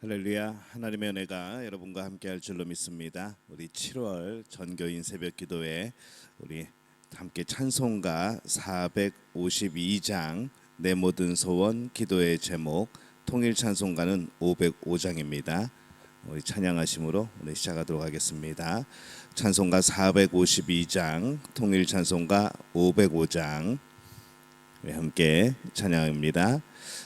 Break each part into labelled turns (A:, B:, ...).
A: 할렐루야. 하나님의 은혜가 여러분과 함께할 줄로 믿습니다. 우리 7월 전교인 새벽기도에 우리 함께 찬송가 452장 내 모든 소원 기도의 제목, 통일 찬송가는 505장입니다. 우리 찬양하심으로 우리 시작하도록 하겠습니다. 찬송가 452장, 통일 찬송가 505장 함께 찬양합니다.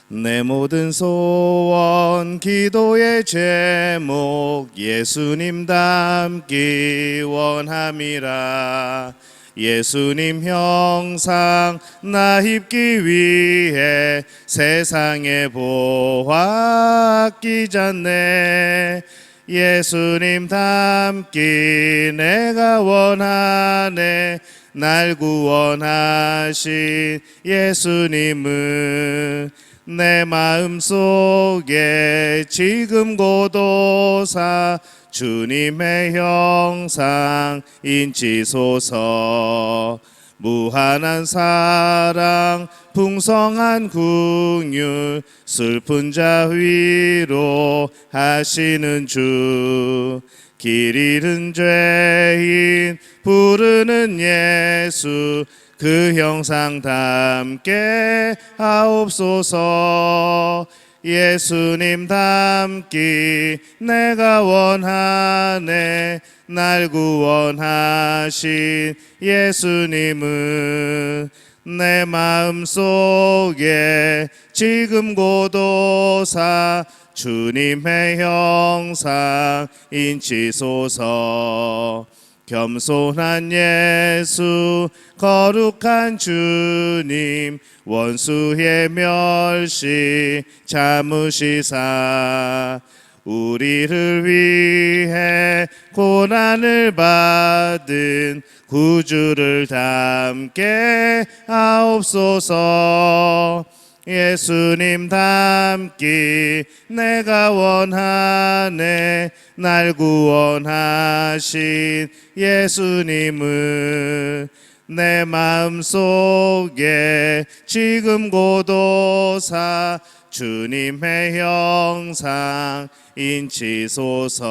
A: 내 모든 소원 기도의 제목, 예수님 닮기 원함이라. 예수님 형상 나 입기 위해 세상에 보아 끼잖네. 예수님 닮기 내가 원하네. 날 구원하신 예수님은 내 마음속에 지금 고도사 주님의 형상 인치소서. 무한한 사랑 풍성한 긍휼 슬픈 자 위로 하시는 주. 길 잃은 죄인 부르는 예수 그 형상 닮게 하옵소서. 예수님 닮기 내가 원하네. 날 구원하신 예수님은 내 마음속에 지금 고도사 주님의 형상 인치소서. 겸손한 예수 거룩한 주님 원수의 멸시 참으시사 우리를 위해 고난을 받은 구주를 닮게 하옵소서. 예수님 닮기 내가 원하네. 날 구원하신 예수님은 내 마음속에 지금 고도사 주님의 형상 인치소서.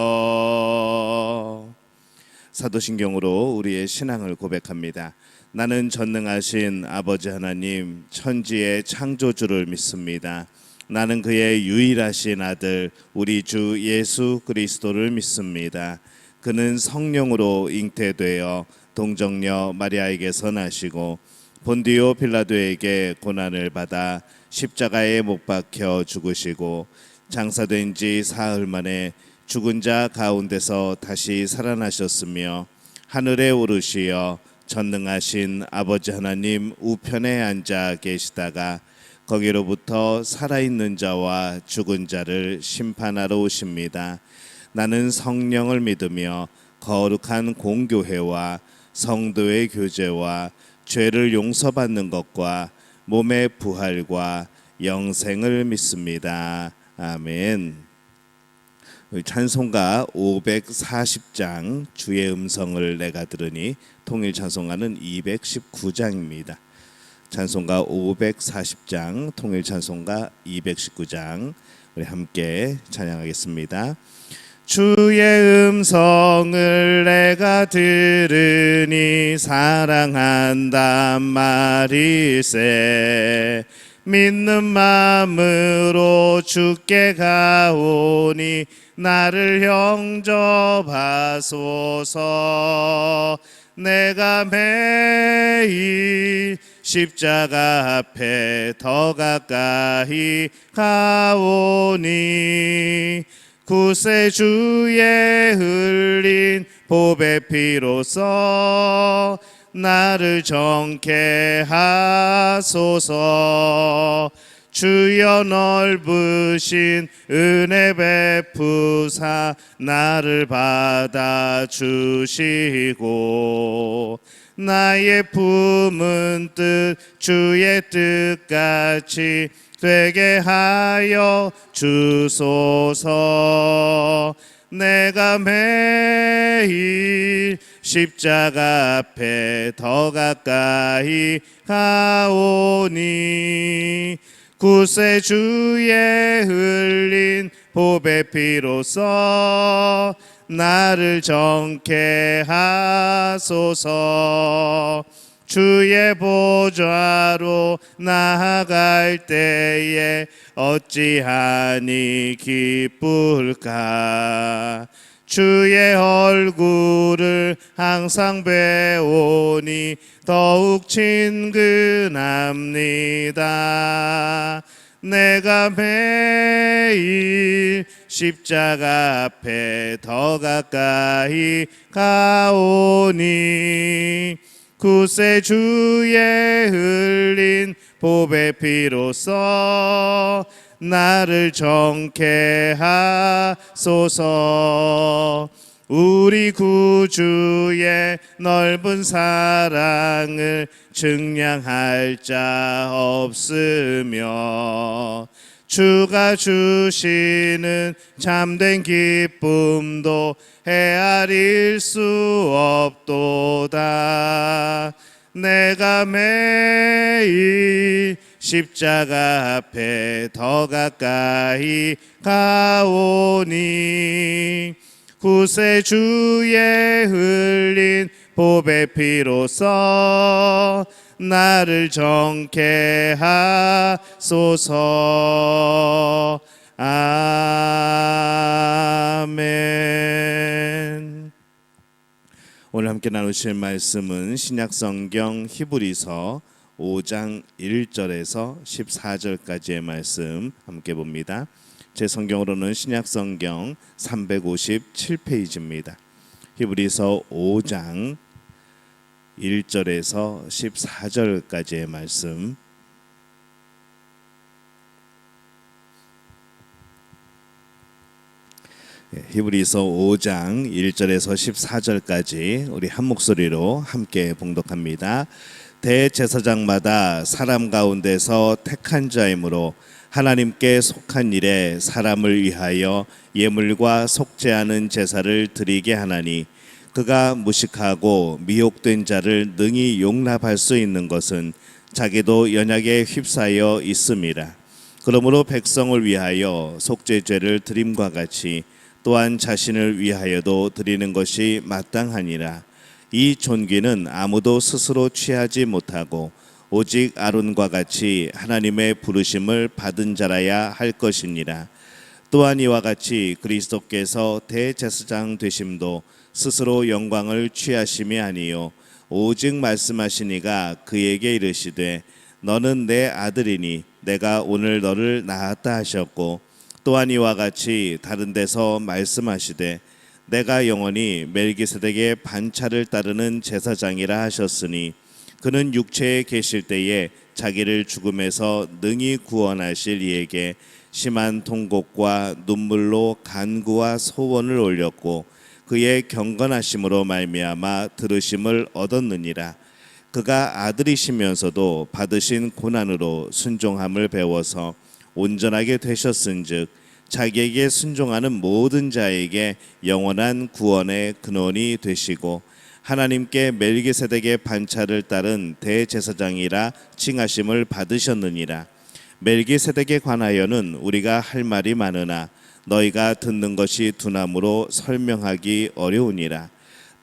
A: 사도신경으로 우리의 신앙을 고백합니다. 나는 전능하신 아버지 하나님 천지의 창조주를 믿습니다. 나는 그의 유일하신 아들 우리 주 예수 그리스도를 믿습니다. 그는 성령으로 잉태되어 동정녀 마리아에게서 나시고 본디오 빌라도에게 고난을 받아 십자가에 못 박혀 죽으시고 장사된 지 사흘 만에 죽은 자 가운데서 다시 살아나셨으며 하늘에 오르시어 전능하신 아버지 하나님 우편에 앉아 계시다가 거기로부터 살아있는 자와 죽은 자를 심판하러 오십니다. 나는 성령을 믿으며 거룩한 공교회와 성도의 교제와 죄를 용서받는 것과 몸의 부활과 영생을 믿습니다. 아멘. 찬송가 540장 주의 음성을 내가 들으니 통일 찬송가는 219장입니다. 찬송가 540장 통일 찬송가 219장 우리 함께 찬양하겠습니다. 주의 음성을 내가 들으니 사랑한단 말일세. 믿는 마음으로 주께 가오니 나를 영접하소서. 내가 매일 십자가 앞에 더 가까이 가오니 구세주의 흘린 보배 피로써 나를 정케 하소서. 주여 넓으신 은혜 베푸사 나를 받아주시고 나의 품은 뜻 주의 뜻같이 되게 하여 주소서. 내가 매일 십자가 앞에 더 가까이 가오니 구세주의 흘린 보배 피로써 나를 정케 하소서. 주의 보좌로 나아갈 때에 어찌하니 기쁠까. 주의 얼굴을 항상 배우니 더욱 친근합니다. 내가 매일 십자가 앞에 더 가까이 가오니 구세주의 흘린 보배 피로써 나를 정케 하소서. 우리 구주의 넓은 사랑을 증량할 자 없으며 주가 주시는 참된 기쁨도 헤아릴 수 없도다. 내가 매일 십자가 앞에 더 가까이 가오니 구세주의 흘린 보배 피로써 나를 정케 하소서. 아멘. 오늘 함께 나누실 말씀은 신약성경 히브리서 5장 1절에서 14절까지의 말씀 함께 봅니다. 제 성경으로는 신약성경 357페이지입니다. 히브리서 5장 1절에서 14절까지의 말씀. 히브리서 5장 1절에서 14절까지 우리 한 목소리로 함께 봉독합니다. 대제사장마다 사람 가운데서 택한 자이므로 하나님께 속한 일에 사람을 위하여 예물과 속죄하는 제사를 드리게 하나니 그가 무식하고 미혹된 자를 능히 용납할 수 있는 것은 자기도 연약에 휩싸여 있음이라. 그러므로 백성을 위하여 속죄죄를 드림과 같이 또한 자신을 위하여도 드리는 것이 마땅하니라. 이 존귀는 아무도 스스로 취하지 못하고 오직 아론과 같이 하나님의 부르심을 받은 자라야 할 것이니라. 또한 이와 같이 그리스도께서 대제사장 되심도 스스로 영광을 취하심이 아니요 오직 말씀하시니가 그에게 이르시되 너는 내 아들이니 내가 오늘 너를 낳았다 하셨고, 또한 이와 같이 다른 데서 말씀하시되 내가 영원히 멜기세덱의 반차를 따르는 제사장이라 하셨으니 그는 육체에 계실 때에 자기를 죽음에서 능히 구원하실 이에게 심한 통곡과 눈물로 간구와 소원을 올렸고 그의 경건하심으로 말미암아 들으심을 얻었느니라. 그가 아들이시면서도 받으신 고난으로 순종함을 배워서 온전하게 되셨은즉 자기에게 순종하는 모든 자에게 영원한 구원의 근원이 되시고 하나님께 멜기세덱의 반차를 따른 대제사장이라 칭하심을 받으셨느니라. 멜기세덱에 관하여는 우리가 할 말이 많으나 너희가 듣는 것이 두나무로 설명하기 어려우니라.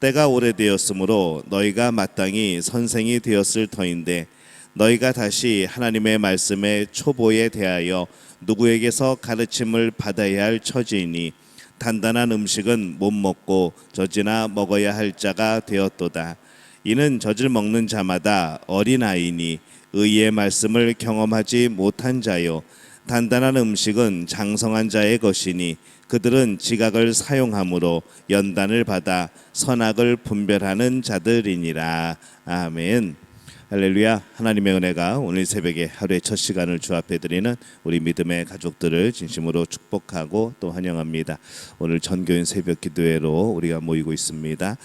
A: 때가 오래되었으므로 너희가 마땅히 선생이 되었을 터인데 너희가 다시 하나님의 말씀의 초보에 대하여 누구에게서 가르침을 받아야 할 처지이니 단단한 음식은 못 먹고 젖이나 먹어야 할 자가 되었도다. 이는 젖을 먹는 자마다 어린아이니 의의 말씀을 경험하지 못한 자요 단단한 음식은 장성한 자의 것이니 그들은 지각을 사용함으로 연단을 받아 선악을 분별하는 자들이니라. 아멘. 할렐루야. 하나님의 은혜가 오늘 새벽에 하루의 첫 시간을 주 앞에 드리는 우리 믿음의 가족들을 진심으로 축복하고 또 환영합니다. 오늘 전교인 새벽 기도회로 우리가 모이고 있습니다.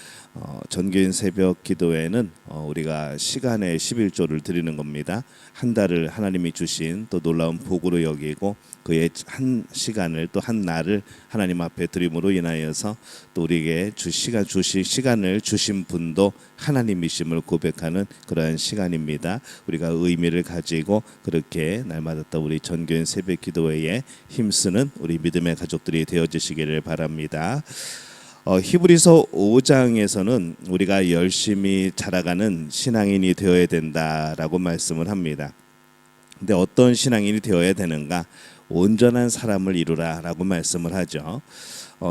A: 전교인 새벽 기도회는 우리가 시간의 11조를 드리는 겁니다. 한 달을 하나님이 주신 또 놀라운 복으로 여기고 그의 한 시간을 또 한 날을 하나님 앞에 드림으로 인하여서 또 우리에게 시간을 주신 분도 하나님이심을 고백하는 그러한 시간입니다. 우리가 의미를 가지고 그렇게 날마다 또 우리 전교인 새벽 기도회에 힘쓰는 우리 믿음의 가족들이 되어주시기를 바랍니다. 히브리서 5장에서는 우리가 열심히 자라가는 신앙인이 되어야 된다라고 말씀을 합니다. 근데 어떤 신앙인이 되어야 되는가? 온전한 사람을 이루라라고 말씀을 하죠.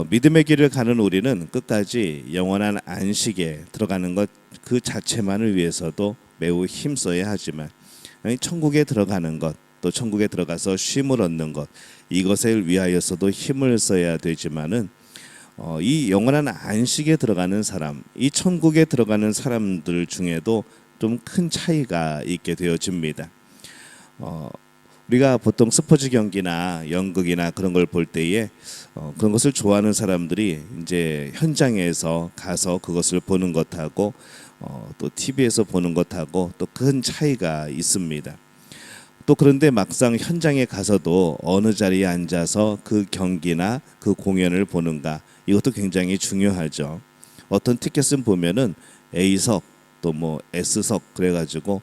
A: 믿음의 길을 가는 우리는 끝까지 영원한 안식에 들어가는 것 그 자체만을 위해서도 매우 힘써야 하지만 천국에 들어가는 것, 또 천국에 들어가서 쉼을 얻는 것, 이것을 위하여서도 힘을 써야 되지만은 이 영원한 안식에 들어가는 사람, 이 천국에 들어가는 사람들 중에도 좀 큰 차이가 있게 되어집니다. 우리가 보통 스포츠 경기나 연극이나 그런 걸 볼 때에 그런 것을 좋아하는 사람들이 이제 현장에서 가서 그것을 보는 것하고 또 TV에서 보는 것하고 또 큰 차이가 있습니다. 또 그런데 막상 현장에 가서도 어느 자리에 앉아서 그 경기나 그 공연을 보는가, 이것도 굉장히 중요하죠. 어떤 티켓은 보면은 A석 또 뭐 S석 그래가지고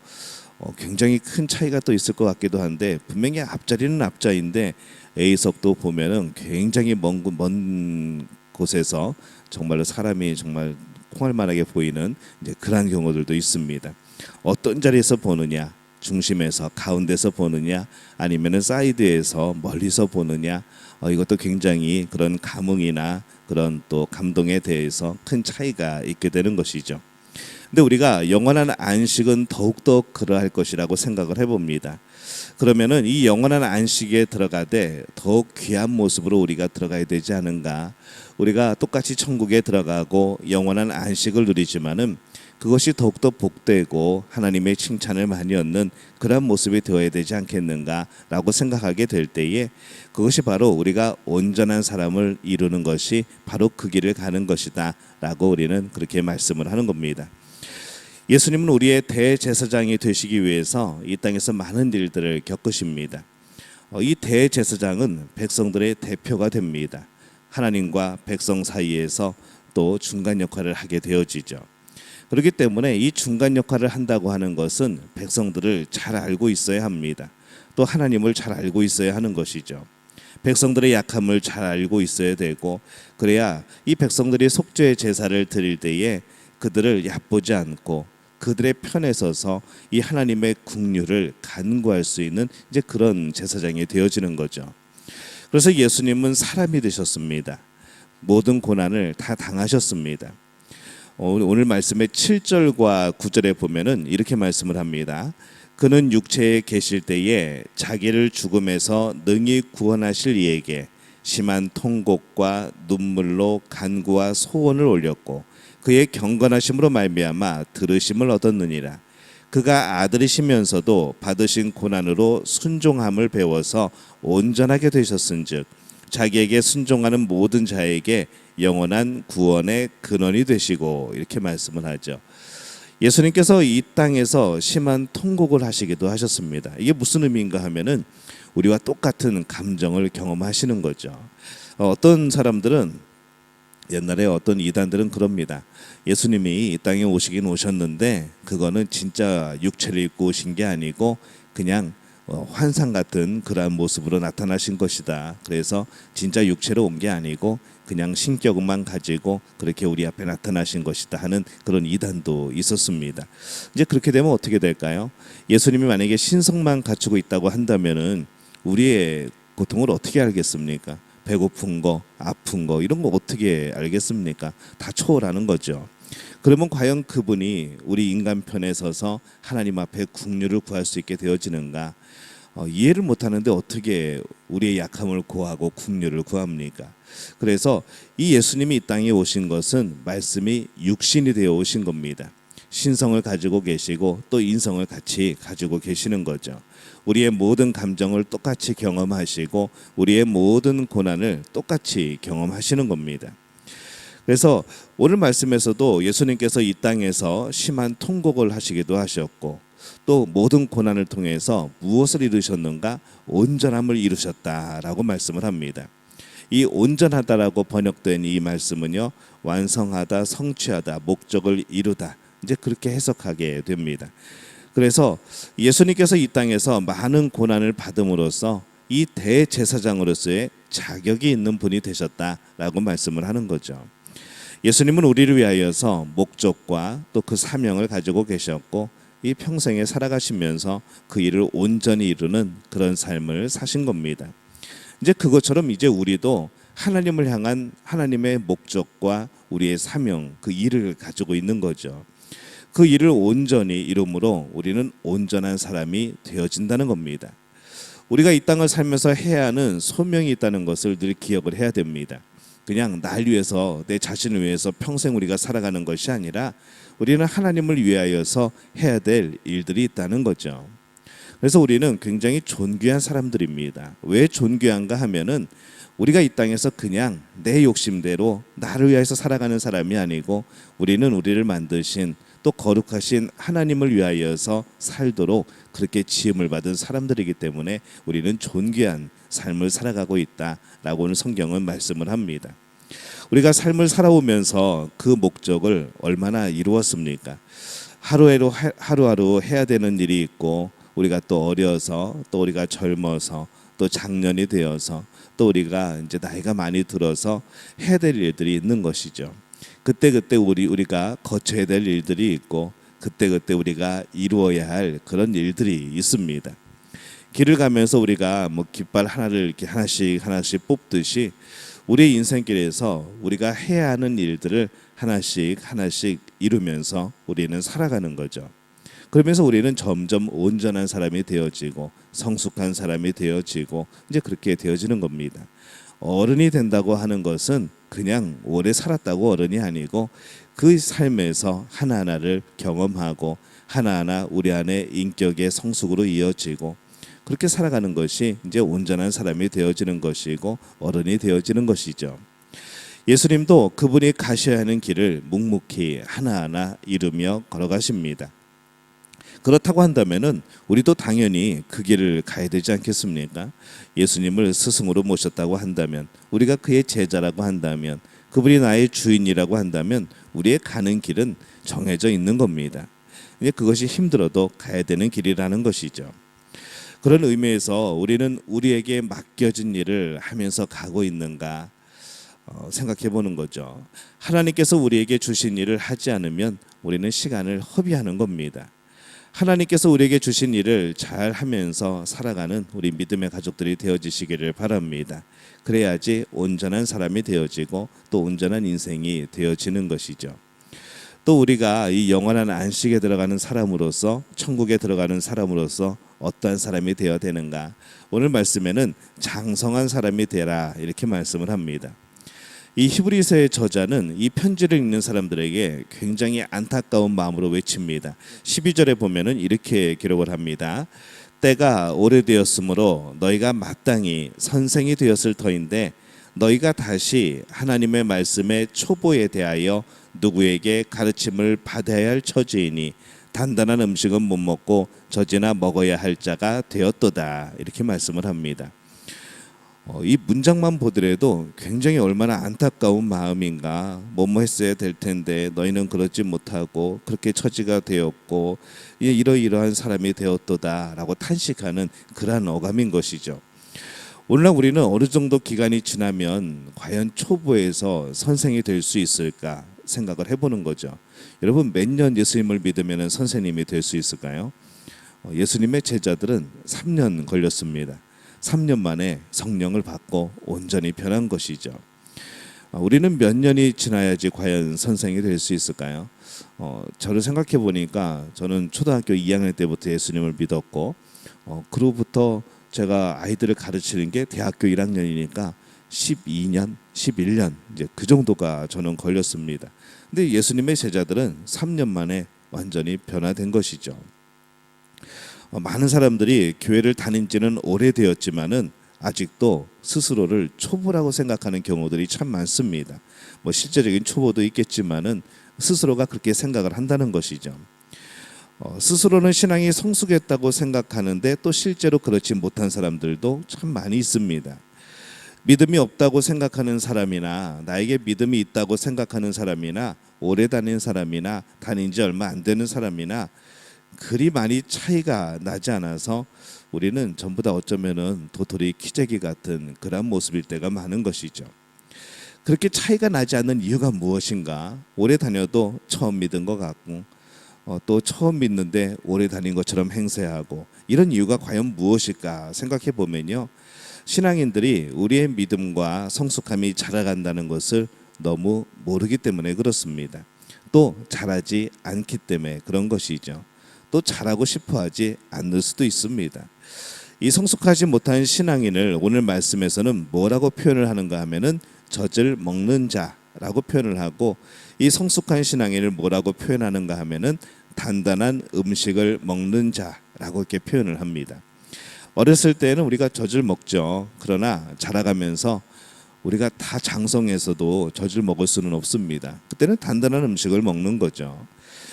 A: 굉장히 큰 차이가 또 있을 것 같기도 한데, 분명히 앞자리는 앞자리인데 A석도 보면은 굉장히 먼 곳에서 정말로 사람이 정말 콩알만하게 보이는 이제 그런 경우들도 있습니다. 어떤 자리에서 보느냐, 중심에서 가운데서 보느냐, 아니면은 사이드에서 멀리서 보느냐, 이것도 굉장히 그런 감흥이나 그런 또 감동에 대해서 큰 차이가 있게 되는 것이죠. 근데 우리가 영원한 안식은 더욱더 그러할 것이라고 생각을 해봅니다. 그러면은 이 영원한 안식에 들어가되 더욱 귀한 모습으로 우리가 들어가야 되지 않은가. 우리가 똑같이 천국에 들어가고 영원한 안식을 누리지만은 그것이 더욱더 복되고 하나님의 칭찬을 많이 얻는 그런 모습이 되어야 되지 않겠는가라고 생각하게 될 때에, 그것이 바로 우리가 온전한 사람을 이루는 것이 바로 그 길을 가는 것이다 라고 우리는 그렇게 말씀을 하는 겁니다. 예수님은 우리의 대제사장이 되시기 위해서 이 땅에서 많은 일들을 겪으십니다. 이 대제사장은 백성들의 대표가 됩니다. 하나님과 백성 사이에서 또 중간 역할을 하게 되어지죠. 그렇기 때문에 이 중간 역할을 한다고 하는 것은 백성들을 잘 알고 있어야 합니다. 또 하나님을 잘 알고 있어야 하는 것이죠. 백성들의 약함을 잘 알고 있어야 되고, 그래야 이 백성들이 속죄의 제사를 드릴 때에 그들을 얕보지 않고 그들의 편에 서서 이 하나님의 긍휼을 간구할 수 있는 이제 그런 제사장이 되어지는 거죠. 그래서 예수님은 사람이 되셨습니다. 모든 고난을 다 당하셨습니다. 오늘 말씀의 7절과 9절에 보면은 이렇게 말씀을 합니다. 그는 육체에 계실 때에 자기를 죽음에서 능히 구원하실 이에게 심한 통곡과 눈물로 간구와 소원을 올렸고 그의 경건하심으로 말미암아 들으심을 얻었느니라. 그가 아들이시면서도 받으신 고난으로 순종함을 배워서 온전하게 되셨은즉 자기에게 순종하는 모든 자에게 영원한 구원의 근원이 되시고, 이렇게 말씀을 하죠. 예수님께서 이 땅에서 심한 통곡을 하시기도 하셨습니다. 이게 무슨 의미인가 하면은 우리와 똑같은 감정을 경험하시는 거죠. 어떤 사람들은, 옛날에 어떤 이단들은 그럽니다. 예수님이 이 땅에 오시긴 오셨는데 그거는 진짜 육체를 입고 오신 게 아니고 그냥 환상 같은 그러한 모습으로 나타나신 것이다. 그래서 진짜 육체로 온 게 아니고 그냥 신격만 가지고 그렇게 우리 앞에 나타나신 것이다 하는 그런 이단도 있었습니다. 이제 그렇게 되면 어떻게 될까요? 예수님이 만약에 신성만 갖추고 있다고 한다면은 우리의 고통을 어떻게 알겠습니까? 배고픈 거, 아픈 거 이런 거 어떻게 알겠습니까? 다 초월하는 거죠. 그러면 과연 그분이 우리 인간 편에 서서 하나님 앞에 긍휼을 구할 수 있게 되어지는가? 이해를 못하는데 어떻게 우리의 약함을 고하고 긍휼을 구합니까? 그래서 이 예수님이 이 땅에 오신 것은 말씀이 육신이 되어 오신 겁니다. 신성을 가지고 계시고 또 인성을 같이 가지고 계시는 거죠. 우리의 모든 감정을 똑같이 경험하시고 우리의 모든 고난을 똑같이 경험하시는 겁니다. 그래서 오늘 말씀에서도 예수님께서 이 땅에서 심한 통곡을 하시기도 하셨고 또 모든 고난을 통해서 무엇을 이루셨는가? 온전함을 이루셨다라고 말씀을 합니다. 이 온전하다라고 번역된 이 말씀은요, 완성하다, 성취하다, 목적을 이루다, 이제 그렇게 해석하게 됩니다. 그래서 예수님께서 이 땅에서 많은 고난을 받음으로써 이 대제사장으로서의 자격이 있는 분이 되셨다라고 말씀을 하는 거죠. 예수님은 우리를 위하여서 목적과 또 그 사명을 가지고 계셨고 이 평생에 살아가시면서 그 일을 온전히 이루는 그런 삶을 사신 겁니다. 이제 그것처럼 이제 우리도 하나님을 향한 하나님의 목적과 우리의 사명, 그 일을 가지고 있는 거죠. 그 일을 온전히 이룸으로 우리는 온전한 사람이 되어진다는 겁니다. 우리가 이 땅을 살면서 해야 하는 소명이 있다는 것을 늘 기억을 해야 됩니다. 그냥 날 위해서, 내 자신을 위해서 평생 우리가 살아가는 것이 아니라 우리는 하나님을 위하여서 해야 될 일들이 있다는 거죠. 그래서 우리는 굉장히 존귀한 사람들입니다. 왜 존귀한가 하면은 우리가 이 땅에서 그냥 내 욕심대로 나를 위해서 살아가는 사람이 아니고 우리는 우리를 만드신 또 거룩하신 하나님을 위하여서 살도록 그렇게 지음을 받은 사람들이기 때문에 우리는 존귀한 삶을 살아가고 있다라고 오늘 성경은 말씀을 합니다. 우리가 삶을 살아오면서 그 목적을 얼마나 이루었습니까? 하루하루 해야 되는 일이 있고 우리가 또 어려서 또 우리가 젊어서 또 장년이 되어서 또 우리가 이제 나이가 많이 들어서 해야 될 일들이 있는 것이죠. 그때 우리가 거쳐야 될 일들이 있고 그때 우리가 이루어야 할 그런 일들이 있습니다. 길을 가면서 우리가 뭐 깃발 하나를 이렇게 하나씩 뽑듯이 우리 인생길에서 우리가 해야 하는 일들을 하나씩 이루면서 우리는 살아가는 거죠. 그러면서 우리는 점점 온전한 사람이 되어지고 성숙한 사람이 되어지고 이제 그렇게 되어지는 겁니다. 어른이 된다고 하는 것은 그냥 오래 살았다고 어른이 아니고 그 삶에서 하나하나를 경험하고 하나하나 우리 안에 인격의 성숙으로 이어지고 그렇게 살아가는 것이 이제 온전한 사람이 되어지는 것이고 어른이 되어지는 것이죠. 예수님도 그분이 가셔야 하는 길을 묵묵히 하나하나 이루며 걸어가십니다. 그렇다고 한다면은 우리도 당연히 그 길을 가야 되지 않겠습니까? 예수님을 스승으로 모셨다고 한다면, 우리가 그의 제자라고 한다면, 그분이 나의 주인이라고 한다면 우리의 가는 길은 정해져 있는 겁니다. 이제 그것이 힘들어도 가야 되는 길이라는 것이죠. 그런 의미에서 우리는 우리에게 맡겨진 일을 하면서 가고 있는가 생각해 보는 거죠. 하나님께서 우리에게 주신 일을 하지 않으면 우리는 시간을 허비하는 겁니다. 하나님께서 우리에게 주신 일을 잘 하면서 살아가는 우리 믿음의 가족들이 되어지시기를 바랍니다. 그래야지 온전한 사람이 되어지고 또 온전한 인생이 되어지는 것이죠. 또 우리가 이 영원한 안식에 들어가는 사람으로서, 천국에 들어가는 사람으로서 어떠한 사람이 되어야 되는가? 오늘 말씀에는 장성한 사람이 되라 이렇게 말씀을 합니다. 이 히브리서의 저자는 이 편지를 읽는 사람들에게 굉장히 안타까운 마음으로 외칩니다. 12절에 보면은 이렇게 기록을 합니다. 때가 오래되었으므로 너희가 마땅히 선생이 되었을 터인데 너희가 다시 하나님의 말씀의 초보에 대하여 누구에게 가르침을 받아야 할 처지이니 단단한 음식은 못 먹고 젖이나 먹어야 할 자가 되었도다 이렇게 말씀을 합니다. 이 문장만 보더라도 굉장히 얼마나 안타까운 마음인가. 뭐뭐 했어야 될 텐데 너희는 그러지 못하고 그렇게 처지가 되었고 이러이러한 사람이 되었도다라고 탄식하는 그러한 어감인 것이죠. 오늘날 우리는 어느 정도 기간이 지나면 과연 초보에서 선생이 될 수 있을까 생각을 해보는 거죠. 여러분 몇 년 예수님을 믿으면 선생님이 될 수 있을까요? 예수님의 제자들은 3년 걸렸습니다. 3년 만에 성령을 받고 온전히 변한 것이죠. 우리는 몇 년이 지나야지 과연 선생이 될 수 있을까요? 저를 생각해 보니까 저는 초등학교 2학년 때부터 예수님을 믿었고 그로부터 제가 아이들을 가르치는 게 대학교 1학년이니까 12년, 11년 이제 그 정도가 저는 걸렸습니다. 근데 예수님의 제자들은 3년 만에 완전히 변화된 것이죠. 많은 사람들이 교회를 다닌 지는 오래되었지만은 아직도 스스로를 초보라고 생각하는 경우들이 참 많습니다. 뭐 실제적인 초보도 있겠지만은 스스로가 그렇게 생각을 한다는 것이죠. 스스로는 신앙이 성숙했다고 생각하는데 또 실제로 그렇지 못한 사람들도 참 많이 있습니다. 믿음이 없다고 생각하는 사람이나 나에게 믿음이 있다고 생각하는 사람이나 오래 다닌 사람이나 다닌 지 얼마 안 되는 사람이나 그리 많이 차이가 나지 않아서 우리는 전부 다 어쩌면은 도토리 키재기 같은 그런 모습일 때가 많은 것이죠. 그렇게 차이가 나지 않는 이유가 무엇인가? 오래 다녀도 처음 믿은 것 같고 또 처음 믿는데 오래 다닌 것처럼 행세하고 이런 이유가 과연 무엇일까 생각해 보면요. 신앙인들이 우리의 믿음과 성숙함이 자라간다는 것을 너무 모르기 때문에 그렇습니다. 또 잘하지 않기 때문에 그런 것이죠. 또 잘하고 싶어 하지 않을 수도 있습니다. 이 성숙하지 못한 신앙인을 오늘 말씀에서는 뭐라고 표현을 하는가 하면은 젖을 먹는 자라고 표현을 하고, 이 성숙한 신앙인을 뭐라고 표현하는가 하면은 단단한 음식을 먹는 자라고 이렇게 표현을 합니다. 어렸을 때는 우리가 젖을 먹죠. 그러나 자라가면서 우리가 다 장성해서도 젖을 먹을 수는 없습니다. 그때는 단단한 음식을 먹는 거죠.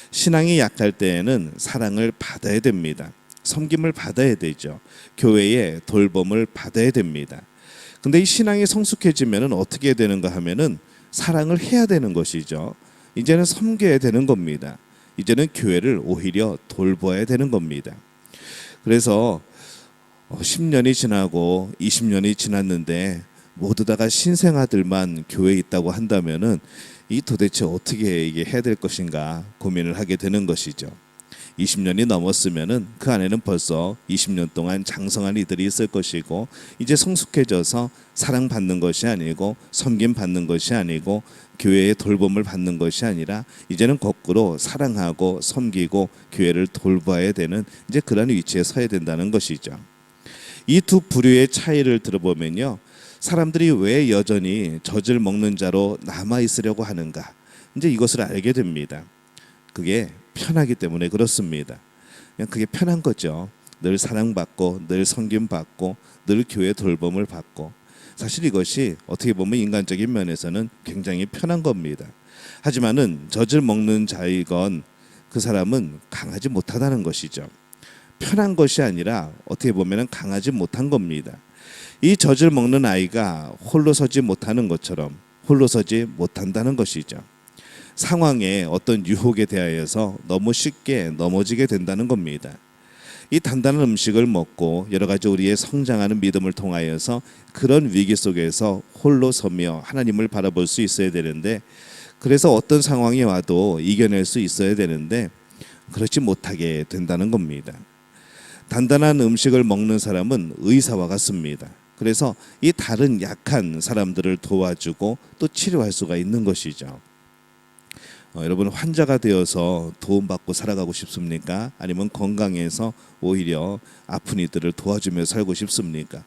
A: 신앙이 약할 때에는 사랑을 받아야 됩니다. 섬김을 받아야 되죠. 교회의 돌봄을 받아야 됩니다. 근데 이 신앙이 성숙해지면 어떻게 되는가 하면은 사랑을 해야 되는 것이죠. 이제는 섬겨야 되는 겁니다. 이제는 교회를 오히려 돌봐야 되는 겁니다. 그래서 10년이 지나고 20년이 지났는데 모두 다가 신생아들만 교회에 있다고 한다면은 이 도대체 어떻게 이게 해야 될 것인가 고민을 하게 되는 것이죠. 20년이 넘었으면은 그 안에는 벌써 20년 동안 장성한 이들이 있을 것이고, 이제 성숙해져서 사랑받는 것이 아니고 섬김 받는 것이 아니고 교회의 돌봄을 받는 것이 아니라 이제는 거꾸로 사랑하고 섬기고 교회를 돌봐야 되는 이제 그런 위치에 서야 된다는 것이죠. 이 두 부류의 차이를 들어보면요, 사람들이 왜 여전히 젖을 먹는 자로 남아 있으려고 하는가, 이제 이것을 알게 됩니다. 그게 편하기 때문에 그렇습니다. 그냥 그게 편한 거죠. 늘 사랑받고 늘 섬김받고 늘 교회 돌봄을 받고, 사실 이것이 어떻게 보면 인간적인 면에서는 굉장히 편한 겁니다. 하지만은 젖을 먹는 자이건 그 사람은 강하지 못하다는 것이죠. 편한 것이 아니라 어떻게 보면 강하지 못한 겁니다. 이 젖을 먹는 아이가 홀로 서지 못하는 것처럼 홀로 서지 못한다는 것이죠. 상황에 어떤 유혹에 대하여서 너무 쉽게 넘어지게 된다는 겁니다. 이 단단한 음식을 먹고 여러 가지 우리의 성장하는 믿음을 통하여서 그런 위기 속에서 홀로 서며 하나님을 바라볼 수 있어야 되는데, 그래서 어떤 상황이 와도 이겨낼 수 있어야 되는데 그렇지 못하게 된다는 겁니다. 단단한 음식을 먹는 사람은 의사와 같습니다. 그래서 이 다른 약한 사람들을 도와주고 또 치료할 수가 있는 것이죠. 여러분, 환자가 되어서 도움받고 살아가고 싶습니까? 아니면 건강해서 오히려 아픈 이들을 도와주며 살고 싶습니까?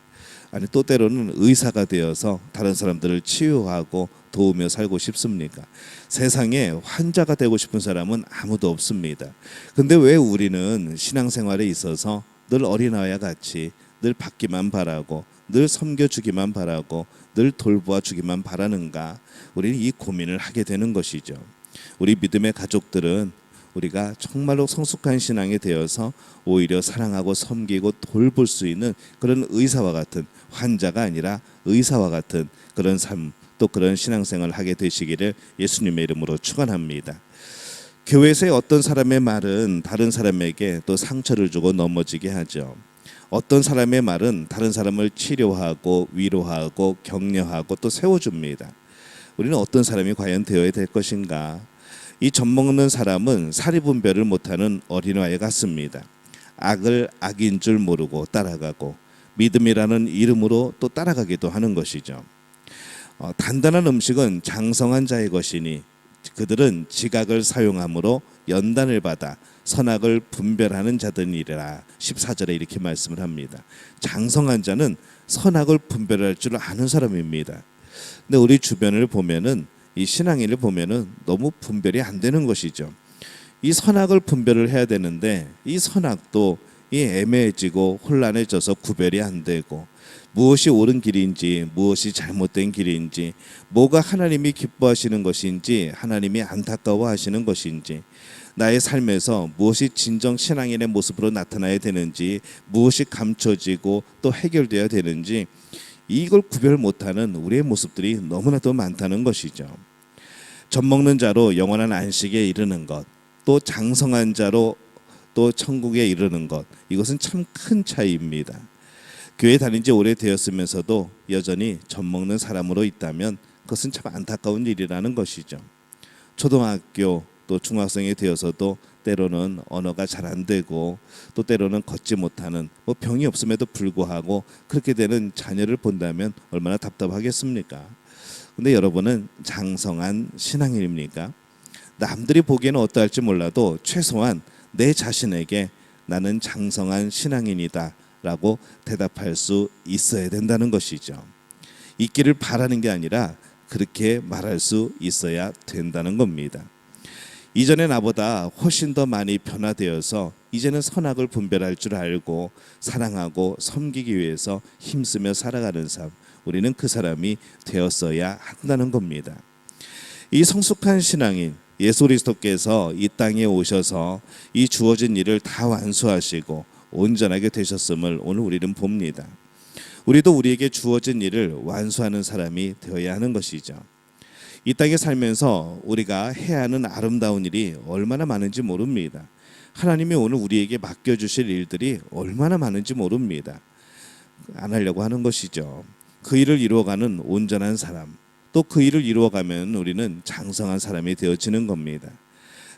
A: 아니, 또 때로는 의사가 되어서 다른 사람들을 치유하고 도우며 살고 싶습니까? 세상에 환자가 되고 싶은 사람은 아무도 없습니다. 근데 왜 우리는 신앙생활에 있어서 늘 어린아이와 같이 늘 받기만 바라고 늘 섬겨주기만 바라고 늘 돌보아주기만 바라는가? 우리는 이 고민을 하게 되는 것이죠. 우리 믿음의 가족들은 우리가 정말로 성숙한 신앙이 되어서 오히려 사랑하고 섬기고 돌볼 수 있는 그런 의사와 같은, 환자가 아니라 의사와 같은 그런 삶, 또 그런 신앙생활을 하게 되시기를 예수님의 이름으로 축원합니다. 교회에서의 어떤 사람의 말은 다른 사람에게 또 상처를 주고 넘어지게 하죠. 어떤 사람의 말은 다른 사람을 치료하고 위로하고 격려하고 또 세워줍니다. 우리는 어떤 사람이 과연 되어야 될 것인가? 이 젖 먹는 사람은 사리 분별을 못하는 어린아이 같습니다. 악을 악인 줄 모르고 따라가고 믿음이라는 이름으로 또 따라가기도 하는 것이죠. 단단한 음식은 장성한 자의 것이니 그들은 지각을 사용함으로 연단을 받아 선악을 분별하는 자들이라. 14절에 이렇게 말씀을 합니다. 장성한 자는 선악을 분별할 줄 아는 사람입니다. 근데 우리 주변을 보면은, 이 신앙인을 보면은 너무 분별이 안 되는 것이죠. 이 선악을 분별을 해야 되는데 이 선악도 이 애매해지고 혼란해져서 구별이 안 되고, 무엇이 옳은 길인지 무엇이 잘못된 길인지, 뭐가 하나님이 기뻐하시는 것인지 하나님이 안타까워하시는 것인지, 나의 삶에서 무엇이 진정 신앙인의 모습으로 나타나야 되는지, 무엇이 감춰지고 또 해결되어야 되는지, 이걸 구별 못하는 우리의 모습들이 너무나도 많다는 것이죠. 젖 먹는 자로 영원한 안식에 이르는 것, 또 장성한 자로 또 천국에 이르는 것, 이것은 참 큰 차이입니다. 교회 다닌 지 오래되었으면서도 여전히 젖먹는 사람으로 있다면 그것은 참 안타까운 일이라는 것이죠. 초등학교 또 중학생이 되어서도 때로는 언어가 잘 안 되고 또 때로는 걷지 못하는 병이 없음에도 불구하고 그렇게 되는 자녀를 본다면 얼마나 답답하겠습니까? 근데 여러분은 장성한 신앙인입니까? 남들이 보기에는 어떠할지 몰라도 최소한 내 자신에게 나는 장성한 신앙인이다 라고 대답할 수 있어야 된다는 것이죠. 있기를 바라는 게 아니라 그렇게 말할 수 있어야 된다는 겁니다. 이전에 나보다 훨씬 더 많이 변화되어서 이제는 선악을 분별할 줄 알고 사랑하고 섬기기 위해서 힘쓰며 살아가는 삶, 우리는 그 사람이 되었어야 한다는 겁니다. 이 성숙한 신앙인 예수 그리스도께서 이 땅에 오셔서 이 주어진 일을 다 완수하시고 온전하게 되셨음을 오늘 우리는 봅니다. 우리도 우리에게 주어진 일을 완수하는 사람이 되어야 하는 것이죠. 이 땅에 살면서 우리가 해야 하는 아름다운 일이 얼마나 많은지 모릅니다. 하나님이 오늘 우리에게 맡겨주실 일들이 얼마나 많은지 모릅니다. 안 하려고 하는 것이죠. 그 일을 이루어가는 온전한 사람, 또 그 일을 이루어가면 우리는 장성한 사람이 되어지는 겁니다.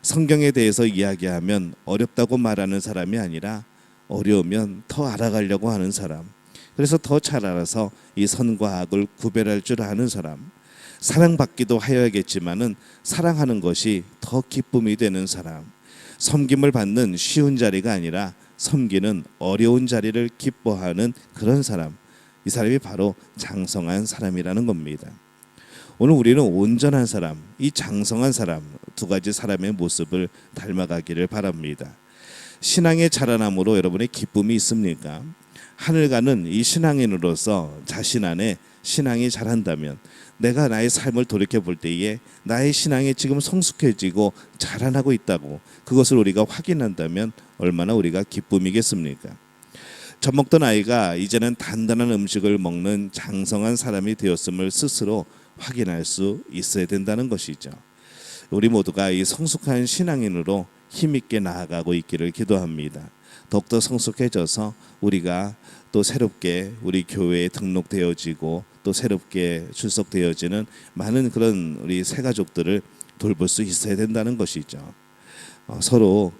A: 성경에 대해서 이야기하면 어렵다고 말하는 사람이 아니라 어려우면 더 알아가려고 하는 사람, 그래서 더 잘 알아서 이 선과 악을 구별할 줄 아는 사람, 사랑받기도 하여야겠지만은 사랑하는 것이 더 기쁨이 되는 사람, 섬김을 받는 쉬운 자리가 아니라 섬기는 어려운 자리를 기뻐하는 그런 사람, 이 사람이 바로 장성한 사람이라는 겁니다. 오늘 우리는 온전한 사람, 이 장성한 사람 두 가지 사람의 모습을 닮아가기를 바랍니다. 신앙의 자라남으로 여러분의 기쁨이 있습니까? 하늘 가는 이 신앙인으로서 자신 안에 신앙이 자란다면 내가 나의 삶을 돌이켜 볼 때에 나의 신앙이 지금 성숙해지고 자라나고 있다고 그것을 우리가 확인한다면 얼마나 우리가 기쁨이겠습니까? 젖먹던 아이가 이제는 단단한 음식을 먹는 장성한 사람이 되었음을 스스로 확인할 수 있어야 된다는 것이죠. 우리 모두가 이 성숙한 신앙인으로 힘있게 나아가고 있기를 기도합니다. 더욱더 성숙해져서 우리가 또 새롭게 우리 교회에 등록되어지고 또 새롭게 출석되어지는 많은 그런 우리 새가족들을 돌볼 수 있어야 된다는 것이죠. 서로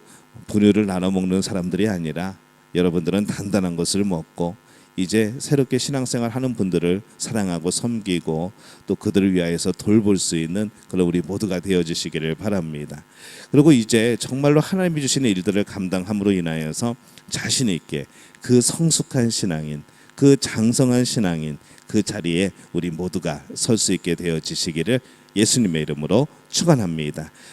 A: 분유를 나눠 먹는 사람들이 아니라 여러분들은 단단한 것을 먹고 이제 새롭게 신앙생활 하는 분들을 사랑하고 섬기고 또 그들을 위하여서 돌볼 수 있는 그런 우리 모두가 되어주시기를 바랍니다. 그리고 이제 정말로 하나님이 주시는 일들을 감당함으로 인하여서 자신 있게 그 성숙한 신앙인, 그 장성한 신앙인 그 자리에 우리 모두가 설 수 있게 되어지시기를 예수님의 이름으로 축원합니다.